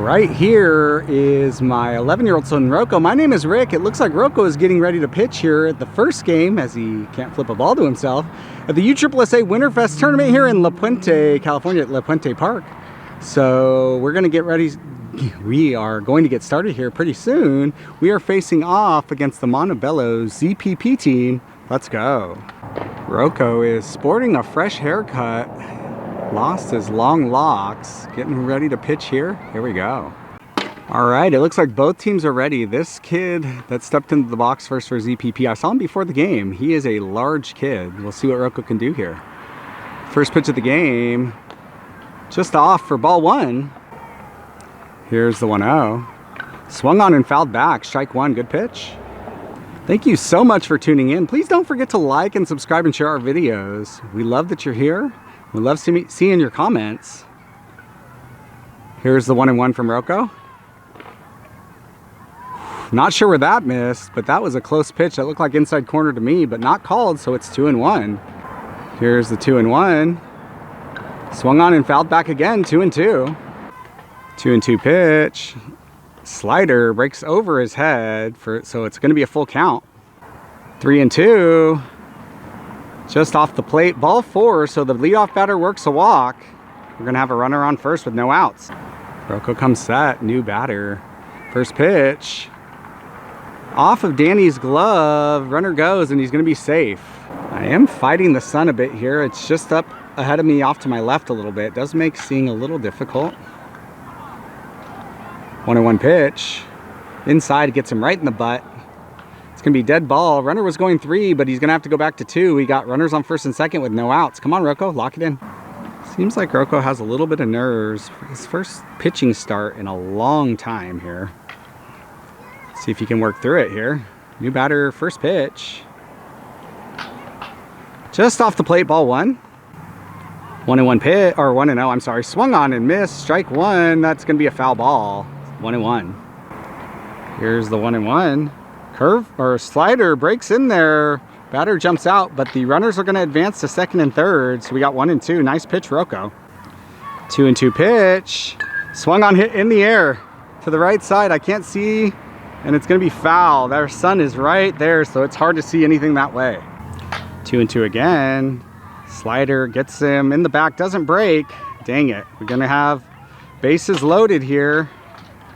Right here is my 11-year-old son, Rocco. My name is Rick. It looks like Rocco is getting ready to pitch here at the first game, as he can't flip a ball to himself, at the USSSA Winterfest Tournament here in La Puente, California, at La Puente Park. So we're going to get ready. We are going to get started here pretty soon. We are facing off against the Montebello ZPP team. Let's go. Rocco is sporting a fresh haircut. Lost his long locks, getting ready to pitch here. Here we go. All right, it looks like both teams are ready. This kid that stepped into the box first for ZPP, I saw him before the game. He is a large kid. We'll see what Rocco can do here. First pitch of the game, just off for ball one. Here's the 1-0. Swung on and fouled back, strike one, good pitch. Thank you so much for tuning in. Please don't forget to like and subscribe and share our videos. We love that you're here. We love seeing your comments. Here's the 1-1 from Rocco. Not sure where that missed, but that was a close pitch. That looked like inside corner to me, but not called, so it's 2-1. Here's the 2-1. Swung on and fouled back again, 2-2. 2-2 pitch. Slider breaks over his head, so it's going to be a full count. 3-2. Just off the plate, ball four, so the leadoff batter works a walk. We're gonna have a runner on first with no outs. Rocco comes set, new batter. First pitch. Off of Danny's glove, runner goes, and he's gonna be safe. I am fighting the sun a bit here. It's just up ahead of me off to my left a little bit. It does make seeing a little difficult. 1-1 pitch. Inside, gets him right in the butt. Gonna be dead ball. Runner was going 3, but he's gonna have to go back to 2. We got runners on first and second with no outs. Come on, Rocco, lock it in. Seems like Rocco has a little bit of nerves for his first pitching start in a long time here. See if he can work through it here. New batter, first pitch. Just off the plate, ball one. 1-1 pitch, or 1-0, I'm sorry. Swung on and missed, strike one. That's gonna be a foul ball. 1-1. Here's the 1-1. Curve or slider breaks in there. Batter jumps out, but the runners are going to advance to second and third. So we got 1-2. Nice pitch, Rocco. 2-2 pitch. Swung on, hit in the air to the right side. I can't see, and it's going to be foul. Their sun is right there, so it's hard to see anything that way. 2-2 again. Slider gets him in the back, doesn't break. Dang it. We're going to have bases loaded here.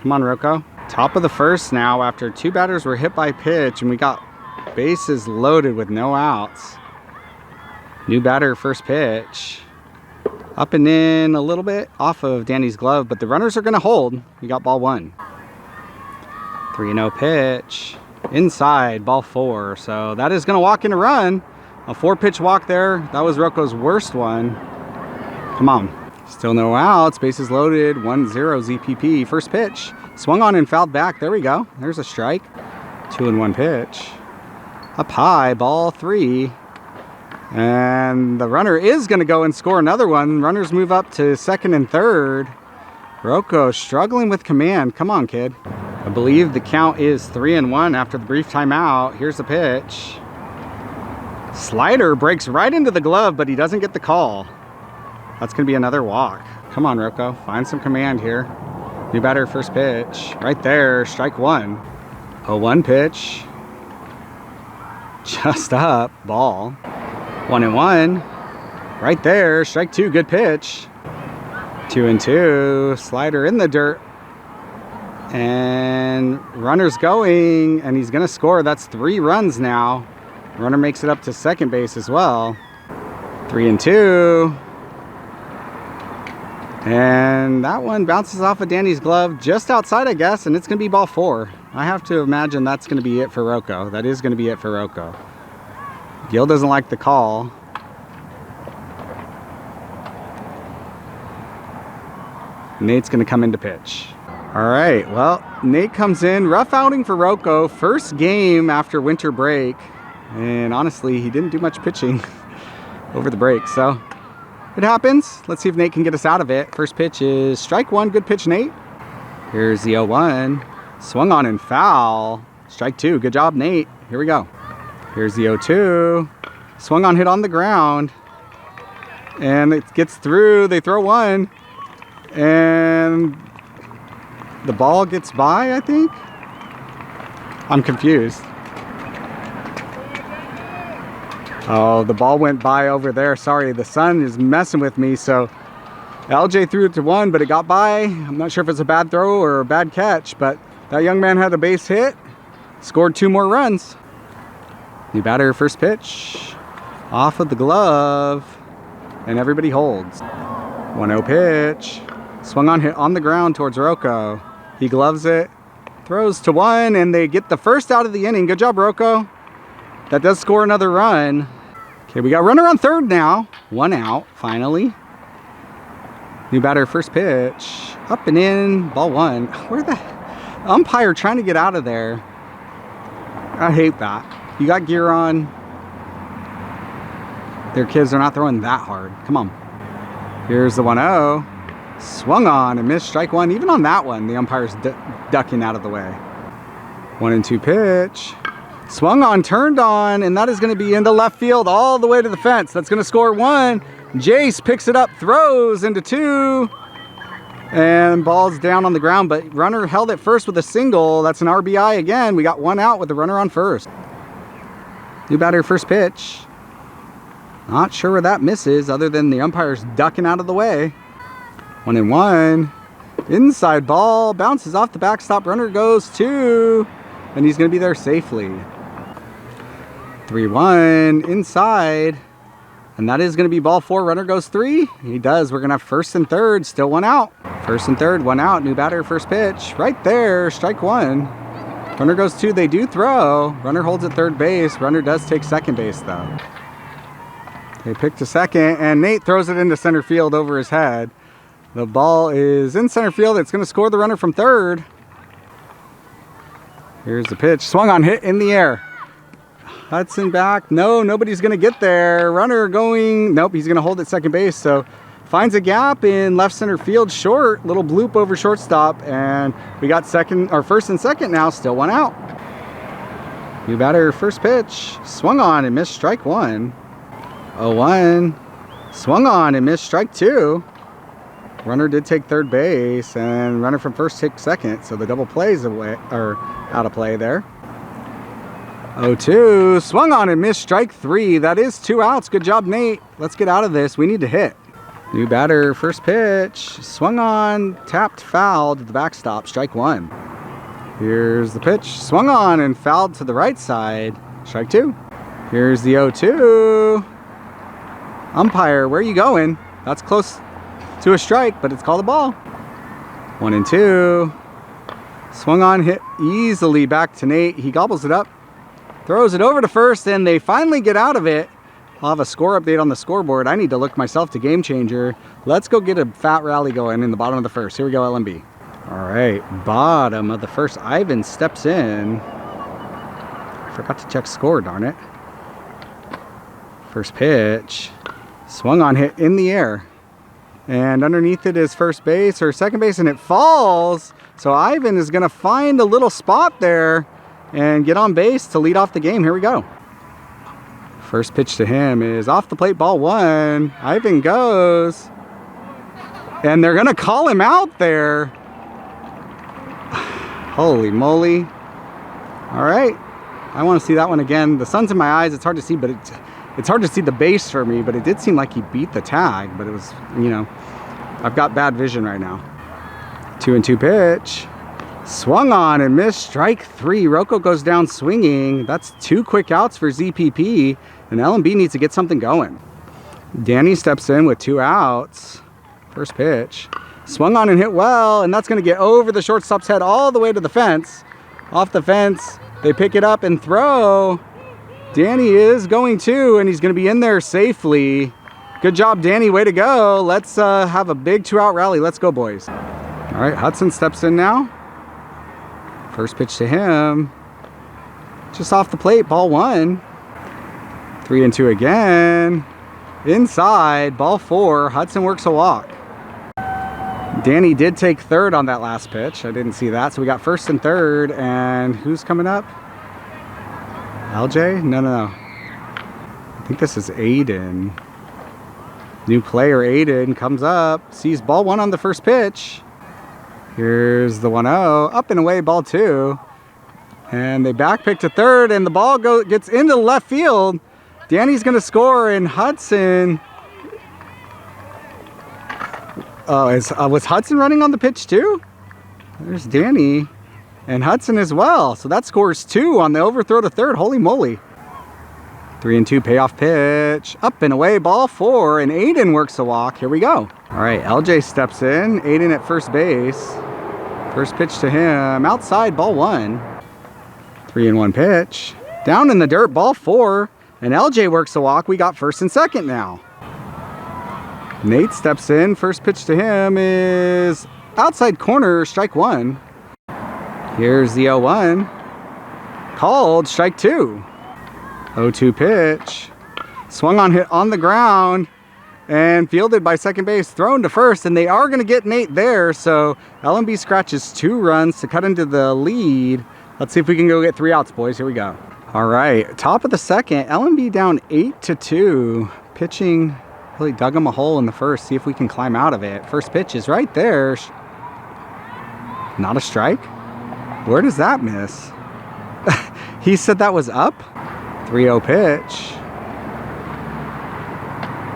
Come on, Rocco. Top of the first now after 2 batters were hit by pitch, and we got bases loaded with no outs. New batter, first pitch. Up and in a little bit off of Danny's glove, but the runners are going to hold. We got ball one. 3-0 pitch. Inside, ball four. So that is going to walk in a run. A 4-pitch walk there. That was Rocco's worst one. Come on. Still no outs. Bases loaded. 1-0 ZPP. First pitch. Swung on and fouled back. There we go. There's a strike. 2-1 pitch. Up high, ball 3. And the runner is going to go and score another one. Runners move up to second and third. Rocco struggling with command. Come on, kid. I believe the count is 3-1 after the brief timeout. Here's the pitch. Slider breaks right into the glove, but he doesn't get the call. That's going to be another walk. Come on, Rocco. Find some command here. New batter, first pitch. Right there, strike one. 0-1 pitch. Just up, ball. 1-1. Right there, strike two, good pitch. 2-2, slider in the dirt. And runner's going, and he's gonna score. That's 3 runs now. Runner makes it up to second base as well. 3-2. And that one bounces off of Danny's glove just outside, I guess, and it's going to be ball 4. I have to imagine that's going to be it for Rocco. That is going to be it for Rocco. Gil doesn't like the call. Nate's going to come in to pitch. All right, well, Nate comes in. Rough outing for Rocco. First game after winter break. And honestly, he didn't do much pitching over the break, so it happens. Let's see if Nate can get us out of it. First pitch is strike one. Good pitch, Nate. Here's the 0-1. Swung on and foul. Strike two. Good job, Nate. Here we go. Here's the 0-2. Swung on, hit on the ground. And it gets through. They throw one. And The ball gets by, I think. I'm confused. Oh, the ball went by over there. Sorry, the sun is messing with me. So LJ threw it to one, but it got by. I'm not sure if it's a bad throw or a bad catch, but that young man had a base hit, scored 2 more runs. New batter, first pitch, off of the glove, and everybody holds. 1-0 pitch, swung on, hit on the ground towards Rocco. He gloves it, throws to one, and they get the first out of the inning. Good job, Rocco. That does score another run. Okay, we got runner on third now. 1 out, finally. New batter, first pitch, up and in, ball 1. Where the umpire trying to get out of there? I hate that. You got gear on. Their kids are not throwing that hard. Come on. Here's the 1-0. Swung on and missed, strike 1. Even on that one, the umpire's ducking out of the way. 1-2 pitch. Swung on, turned on, and that is going to be into left field all the way to the fence. That's going to score 1. Jace picks it up, throws into 2, and ball's down on the ground, but runner held it first with a single. That's an RBI again. We got 1 out with the runner on first. New batter, first pitch. Not sure where that misses, other than the umpire's ducking out of the way. 1-1. Inside ball, bounces off the backstop, runner goes 2, and he's going to be there safely. 3-1, inside, and that is going to be ball 4. Runner goes 3. He does. We're going to have first and third, still 1 out. First and third, 1 out. New batter, first pitch. Right there, strike 1. Runner goes 2. They do throw. Runner holds at third base. Runner does take second base, though. They pick to second, and Nate throws it into center field over his head. The ball is in center field. It's going to score the runner from third. Here's the pitch. Swung on, hit in the air. Hudson back. No, nobody's going to get there. Runner going. Nope, he's going to hold at second base. So finds a gap in left center field, short. Little bloop over shortstop. And we got first and second now. Still 1 out. New batter, first pitch. Swung on and missed, strike 1. 0-1. Swung on and missed, strike 2. Runner did take third base, and runner from first takes second. So the double plays away, or out of play there. 0-2, swung on and missed, strike 3. That is 2 outs. Good job, Nate. Let's get out of this. We need to hit. New batter, first pitch. Swung on, tapped, fouled to the backstop, strike 1. Here's the pitch. Swung on and fouled to the right side, strike 2. Here's the 0-2. Umpire, where are you going? That's close to a strike, but it's called a ball. 1-2. Swung on, hit easily back to Nate. He gobbles it up. Throws it over to first, and they finally get out of it. I'll have a score update on the scoreboard. I need to look myself to game changer. Let's go get a fat rally going in the bottom of the first. Here we go, LMB. All right, bottom of the first. Ivan steps in. Forgot to check score, darn it. First pitch. Swung on, hit in the air. And underneath it is first base or second base, and it falls. So Ivan is going to find a little spot there and get on base to lead off the game. Here we go. First pitch to him is off the plate, ball 1. Ivan goes. And they're going to call him out there. Holy moly. All right. I want to see that one again. The sun's in my eyes. It's hard to see, but it's hard to see the base for me. But it did seem like he beat the tag. But it was, you know, I've got bad vision right now. 2-2 pitch. Swung on and missed, strike 3. Rocco goes down swinging. That's 2 quick outs for ZPP, and LMB needs to get something going. Danny steps in with 2 outs. First pitch. Swung on and hit well, and that's going to get over the shortstop's head all the way to the fence. Off the fence, they pick it up and throw. Danny is going to, and he's going to be in there safely. Good job, Danny. Way to go. Let's have a big 2-out rally. Let's go, boys. All right, Hudson steps in now. First pitch to him. Just off the plate, ball 1. 3-2 again. Inside, ball 4. Hudson works a walk. Danny did take third on that last pitch. I didn't see that. So we got first and third. And who's coming up? LJ? No. I think this is Aiden. New player Aiden comes up. Sees ball 1 on the first pitch. Here's the 1-0. Up and away, ball 2. And they back pick to third, and the ball gets into left field. Danny's going to score, and Hudson. Was Hudson running on the pitch too? There's Danny and Hudson as well. So that scores 2 on the overthrow to third. Holy moly. 3-2 payoff pitch. Up and away, ball 4, and Aiden works the walk. Here we go. All right, LJ steps in. Aiden at first base. First pitch to him. Outside, ball 1. 3-1 pitch. Down in the dirt, ball 4. And LJ works the walk. We got first and second now. Nate steps in. First pitch to him is outside corner, strike 1. Here's the 0-1. Called, strike 2. 0-2 pitch. Swung on, hit on the ground, and fielded by second base, thrown to first, and they are going to get Nate there, so LMB scratches 2 runs to cut into the lead. Let's see if we can go get 3 outs, boys. Here we go. All right, top of the second, LMB down 8-2. Pitching really dug him a hole in the first. See if we can climb out of it. First pitch is right there. Not a strike? Where does that miss? He said that was up. 3-0 pitch.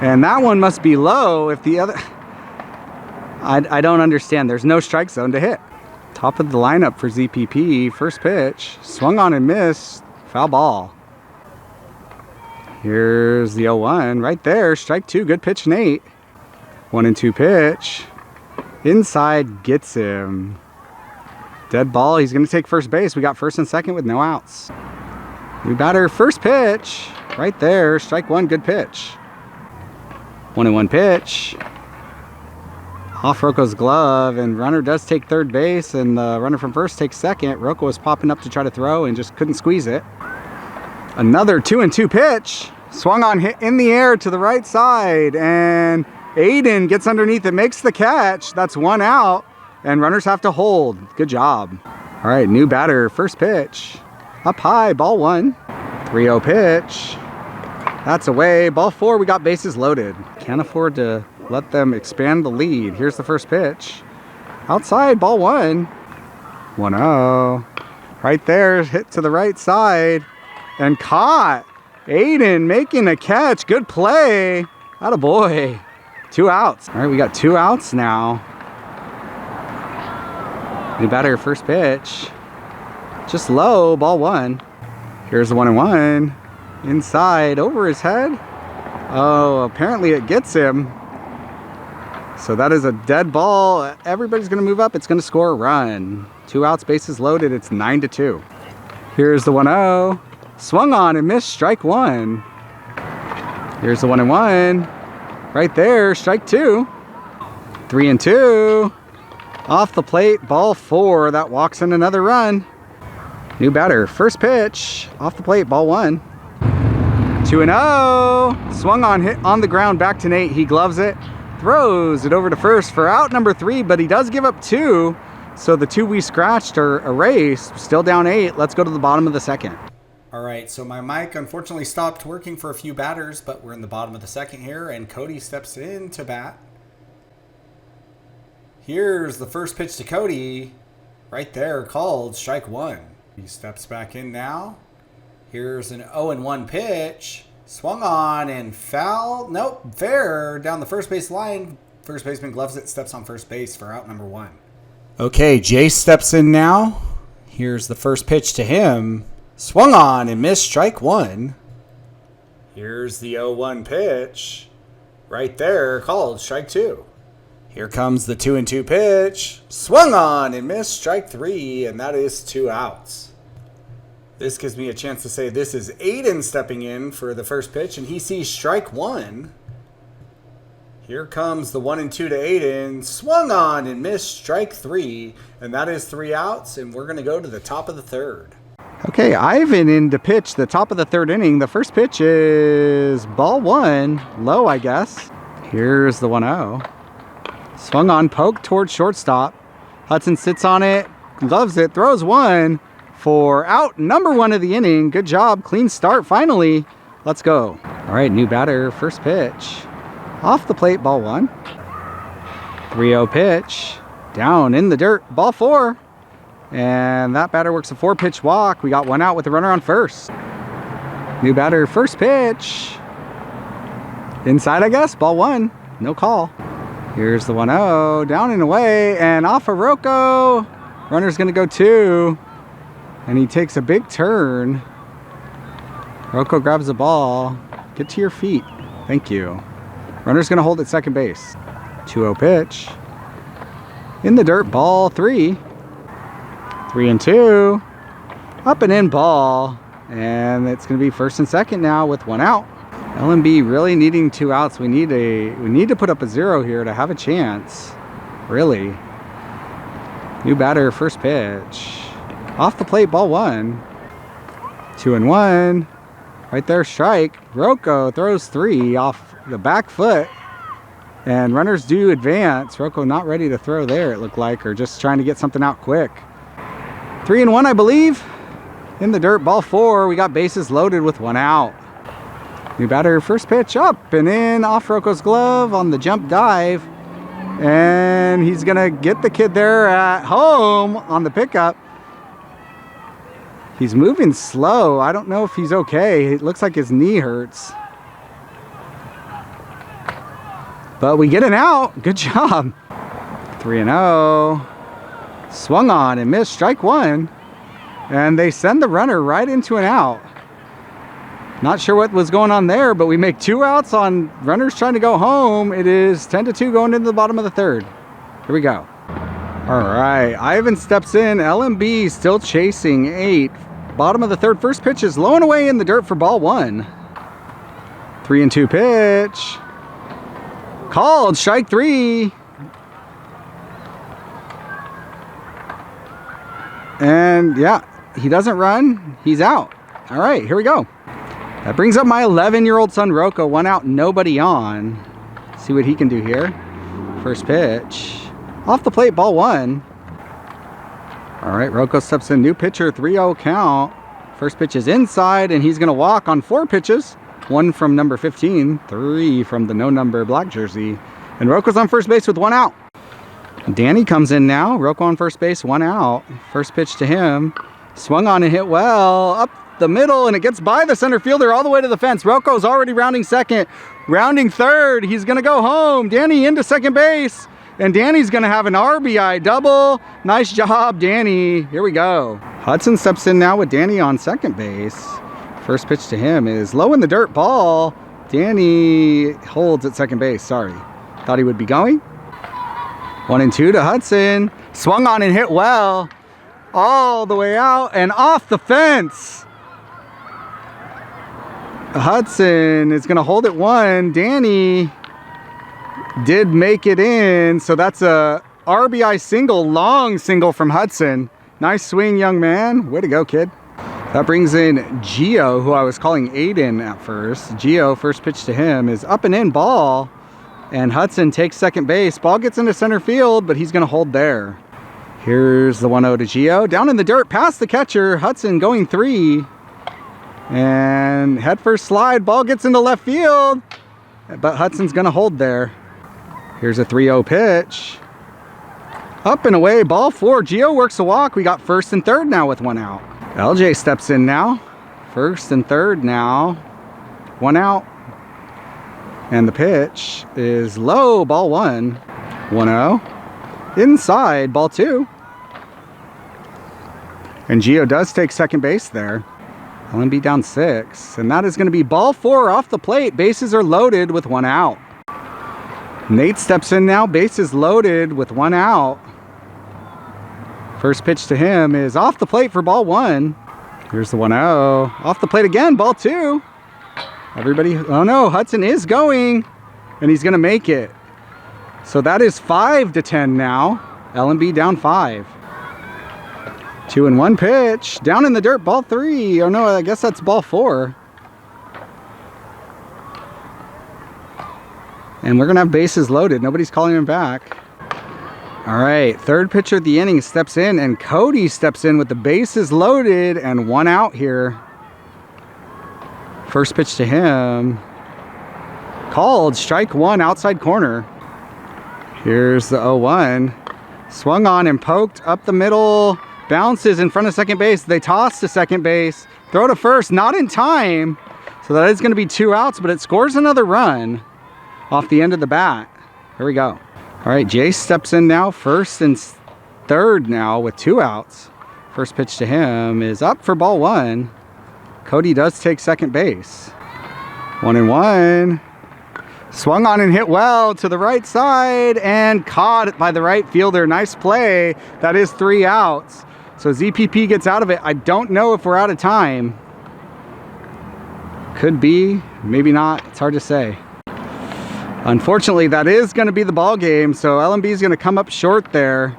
And that one must be low if the other... I don't understand. There's no strike zone to hit. Top of the lineup for ZPP. First pitch. Swung on and missed. Foul ball. Here's the 0-1. Right there. Strike 2. Good pitch, Nate. 1-2 pitch. Inside, gets him. Dead ball. He's going to take first base. We got first and second with no outs. New batter. First pitch. Right there. Strike 1. Good pitch. 1-1 pitch. Off Rocco's glove, and runner does take third base, and the runner from first takes second. Rocco was popping up to try to throw and just couldn't squeeze it. Another 2-2 pitch. Swung on, hit in the air to the right side, and Aiden gets underneath it, makes the catch. That's 1 out, and runners have to hold. Good job. All right, new batter, first pitch. Up high, ball 1. 3-0 pitch. That's away, ball 4. We got bases loaded. Can't afford to let them expand the lead. Here's the first pitch. Outside, ball 1. 1-0. Right there, hit to the right side. And caught. Aiden making a catch. Good play. Attaboy. 2 outs. All right, we got 2 outs now. New batter, first pitch. Just low, ball 1. Here's the 1-1. Inside, over his head. Oh, apparently it gets him. So that is a dead ball. Everybody's going to move up. It's going to score a run. 2 outs, bases loaded. It's 9-2. Here's the 1-0. Swung on and missed, strike 1. Here's the 1-1. Right there, strike 2. 3-2. Off the plate, ball 4. That walks in another run. New batter, first pitch. Off the plate, ball 1. 2-0. Swung on, hit on the ground, back to Nate. He gloves it. Throws it over to first for out number 3, but he does give up 2. So the 2 we scratched are erased. Still down 8. Let's go to the bottom of the second. All right, so my mic unfortunately stopped working for a few batters, but we're in the bottom of the second here, and Cody steps in to bat. Here's the first pitch to Cody. Right there, called strike 1. He steps back in now. Here's an 0-1 pitch. Swung on and foul. Nope, fair down the first base line. First baseman gloves it, steps on first base for out number 1. Okay, Jay steps in now. Here's the first pitch to him. Swung on and missed, strike 1. Here's the 0-1 pitch. Right there, called strike 2. Here comes the 2-2 pitch. Swung on and missed, strike 3, and that is 2 outs. This gives me a chance to say this is Aiden stepping in for the first pitch, and he sees strike 1. Here comes the 1-2 to Aiden. Swung on and missed, strike 3, and that is 3 outs, and we're going to go to the top of the third. Okay, Ivan in to pitch the top of the third inning. The first pitch is ball 1, low, I guess. Here's the 1-0. Swung on, poked towards shortstop. Hudson sits on it, gloves it, throws 1. For out number 1 of the inning. Good job. Clean start finally. Let's go. All right, new batter. First pitch. Off the plate, ball 1. 3-0 pitch. Down in the dirt, ball 4. And that batter works a 4-pitch walk. We got 1 out with the runner on first. New batter, first pitch. Inside, I guess, ball 1. No call. Here's the 1-0, down and away, and off of Rocco. Runner's gonna go 2. And he takes a big turn. Rocco grabs the ball. Get to your feet. Thank you. Runner's gonna hold at second base. 2-0 pitch. In the dirt, ball 3. 3-2. Up and in ball. And it's gonna be first and second now with 1 out. LMB really needing 2 outs. We need to put up a 0 here to have a chance. Really. New batter, first pitch. Off the plate, ball 1. 2-1. Right there, strike. Rocco throws 3 off the back foot. And runners do advance. Rocco not ready to throw there, it looked like, or just trying to get something out quick. 3-1, I believe. In the dirt, ball 4. We got bases loaded with 1 out. New batter, first pitch, up and in, off Rocco's glove on the jump dive. And he's gonna get the kid there at home on the pickup. He's moving slow. I don't know if he's okay. It looks like his knee hurts. But we get an out. Good job. 3-0. Swung on and missed, strike 1. And they send the runner right into an out. Not sure what was going on there, but we make 2 outs on runners trying to go home. It is 10-2 going into the bottom of the 3rd. Here we go. All right, Ivan steps in. LMB still chasing 8. Bottom of the 3rd, first pitch is low and away in the dirt for ball 1. 3-2 pitch. Called, strike 3. And yeah, he doesn't run. He's out. All right, here we go. That brings up my 11-year-old son, Rocco. 1 out, nobody on. See what he can do here. First pitch. Off the plate, ball 1. All right, Rocco steps in. New pitcher, 3-0 count. First pitch is inside, and he's going to walk on 4 pitches. 1 from number 15, 3 from the no-number black jersey. And Rocco's on first base with 1 out. Danny comes in now. Rocco on first base, 1 out. First pitch to him. Swung on and hit well. Up the middle, and it gets by the center fielder all the way to the fence. Rocco's already rounding second. Rounding third. He's going to go home. Danny into second base. And Danny's going to have an RBI double. Nice job, Danny. Here we go. Hudson steps in now with Danny on second base. First pitch to him is low in the dirt, ball. Danny holds at second base. Sorry. Thought he would be going. 1-2 to Hudson. Swung on and hit well. All the way out and off the fence. Hudson is going to hold it 1. Danny did make it in, so that's a RBI single, long single from Hudson. Nice swing, young man. Way to go, kid. That brings in Gio, who I was calling Aiden at first. Gio, first pitch to him is up and in, ball. And Hudson takes second base. Ball gets into center field, but he's going to hold there. Here's the 1-0 to Gio. Down in the dirt, past the catcher. Hudson going 3. And head first slide. Ball gets into left field. But Hudson's going to hold there. Here's a 3-0 pitch. Up and away, ball 4. Gio works a walk. We got first and third now with 1 out. LJ steps in now. First and third now. 1 out. And the pitch is low, ball 1. 1-0. Inside, ball 2. And Gio does take second base there. LMB down 6. And that is going to be ball 4 off the plate. Bases are loaded with 1 out. Nate steps in now. Bases loaded with 1 out. First pitch to him is off the plate for ball 1. Here's the 1-0. Off the plate again, ball 2. Everybody, oh no, Hudson is going. And he's going to make it. So that is 5-10 now. LMB down 5. 2-1 pitch. Down in the dirt, ball 3. Oh no, I guess that's ball 4. And we're going to have bases loaded. Nobody's calling him back. All right, third pitcher of the inning steps in, and Cody steps in with the bases loaded and 1 out here. First pitch to him. Called, strike 1, outside corner. Here's the 0-1. Swung on and poked up the middle. Bounces in front of second base. They toss to second base. Throw to first, not in time. So that is going to be 2 outs, but it scores another run off the end of the bat. Here we go. All right, Jace steps in now, first and third now with 2 outs. First pitch to him is up for ball 1. Cody does take second base. 1-1. Swung on and hit well to the right side and caught by the right fielder. Nice play. That is 3 outs. So ZPP gets out of it. I don't know if we're out of time. Could be, maybe not. It's hard to say. Unfortunately, that is going to be the ball game. So LMB is going to come up short there.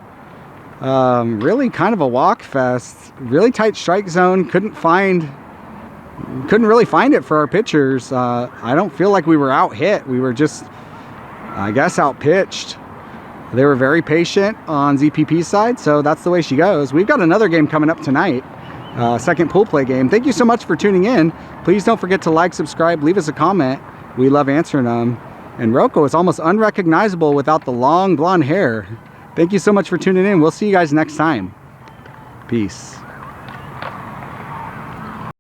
Really kind of a walk fest. Really tight strike zone. Couldn't really find it for our pitchers. I don't feel like we were out hit. We were just, I guess, out pitched. They were very patient on ZPP's side, so that's the way she goes. We've got another game coming up tonight, second pool play game. Thank you so much for tuning in. Please don't forget to like, subscribe, leave us a comment. We love answering them. And Rocco is almost unrecognizable without the long blonde hair. Thank you so much for tuning in. We'll see you guys next time. Peace.